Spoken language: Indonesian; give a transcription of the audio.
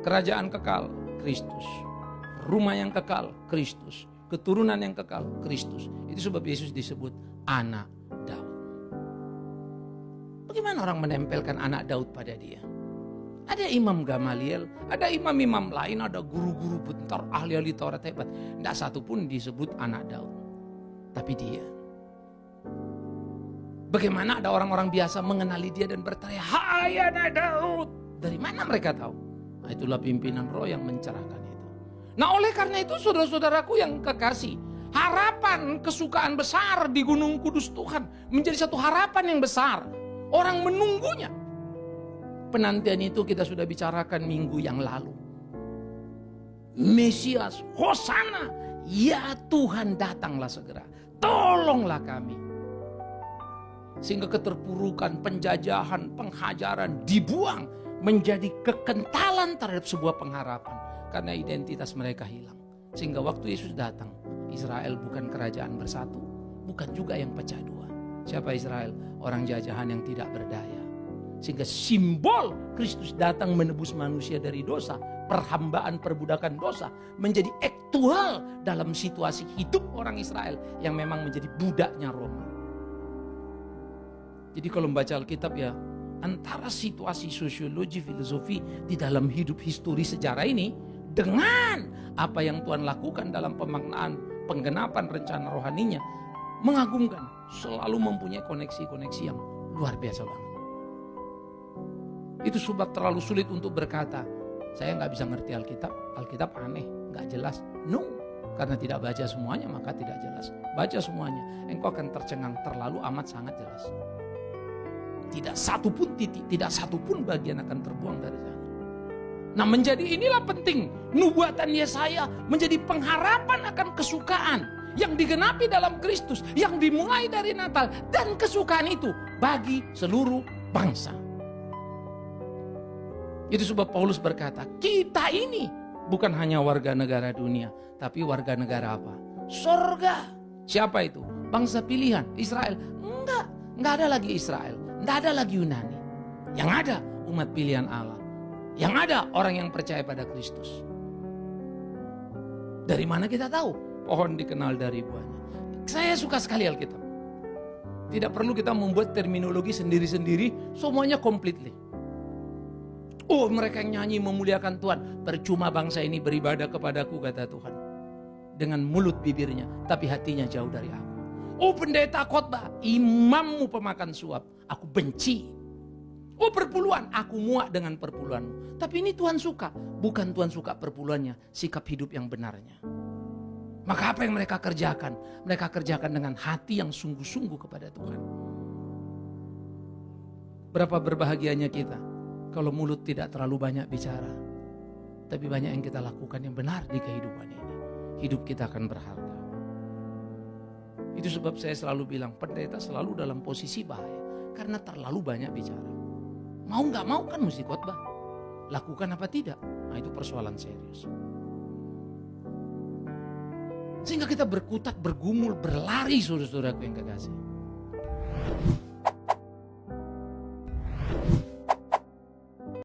Kerajaan kekal, Kristus. Rumah yang kekal, Kristus. Keturunan yang kekal, Kristus. Itu sebab Yesus disebut anak Daud. Bagaimana orang menempelkan anak Daud pada dia? Ada Imam Gamaliel, ada imam-imam lain, ada guru-guru bentar, ahli-ahli Taurat hebat. Tidak satu pun disebut anak Daud. Tapi dia. Bagaimana ada orang-orang biasa mengenali dia dan bertanya, "Hai anak Daud." Dari mana mereka tahu? Nah, itulah pimpinan roh yang mencerahkan itu. Nah, oleh karena itu saudara-saudaraku yang kekasih, harapan kesukaan besar di Gunung Kudus Tuhan menjadi satu harapan yang besar. Orang menunggunya. Penantian itu kita sudah bicarakan minggu yang lalu. Mesias, Hosana, ya Tuhan datanglah segera. Tolonglah kami. Sehingga keterpurukan, penjajahan, penghajaran dibuang menjadi kekentalan terhadap sebuah pengharapan. Karena identitas mereka hilang. Sehingga waktu Yesus datang, Israel bukan kerajaan bersatu, bukan juga yang pecah dua. Siapa Israel? Orang jajahan yang tidak berdaya. Sehingga simbol Kristus datang menebus manusia dari dosa, perhambaan perbudakan dosa, menjadi aktual dalam situasi hidup orang Israel yang memang menjadi budaknya Roma. Jadi kalau membaca Alkitab ya, antara situasi sosiologi, filosofi di dalam hidup histori sejarah ini dengan apa yang Tuhan lakukan dalam pemaknaan, penggenapan rencana rohaninya, mengagumkan, selalu mempunyai koneksi-koneksi yang luar biasa banget. Itu sebab terlalu sulit untuk berkata, saya nggak bisa ngerti Alkitab, Alkitab aneh, nggak jelas. No, karena tidak baca semuanya maka tidak jelas. Baca semuanya, engkau akan tercengang terlalu amat sangat jelas. Tidak satu pun titik, tidak satu pun bagian akan terbuang dari sana. Nah, menjadi inilah penting nubuatan Yesaya menjadi pengharapan akan kesukaan yang digenapi dalam Kristus, yang dimulai dari Natal, dan kesukaan itu bagi seluruh bangsa. Itu sebab Paulus berkata, kita ini bukan hanya warga negara dunia, tapi warga negara apa? Surga. Siapa itu? Bangsa pilihan, Israel. Enggak ada lagi Israel, enggak ada lagi Yunani. Yang ada umat pilihan Allah. Yang ada orang yang percaya pada Kristus. Dari mana kita tahu? Pohon dikenal dari buahnya. Saya suka sekali Alkitab. Tidak perlu kita membuat terminologi sendiri-sendiri, semuanya completely. Oh, mereka yang nyanyi memuliakan Tuhan. Percuma bangsa ini beribadah kepadaku, kata Tuhan. Dengan mulut bibirnya, tapi hatinya jauh dari aku. Oh, pendeta khotbah, imammu pemakan suap, aku benci. Oh, perpuluhan, aku muak dengan perpuluhanmu. Tapi ini Tuhan suka. Bukan Tuhan suka perpuluhannya, sikap hidup yang benarnya. Maka apa yang mereka kerjakan? Mereka kerjakan dengan hati yang sungguh-sungguh kepada Tuhan. Berapa berbahagianya kita kalau mulut tidak terlalu banyak bicara, tapi banyak yang kita lakukan yang benar di kehidupan ini. Hidup kita akan berharga. Itu sebab saya selalu bilang, pendeta selalu dalam posisi bahaya, karena terlalu banyak bicara. Mau gak mau kan mesti khotbah. Lakukan apa tidak? Nah, itu persoalan serius. Sehingga kita berkutat, bergumul, berlari, saudara-saudaraku yang kekasih.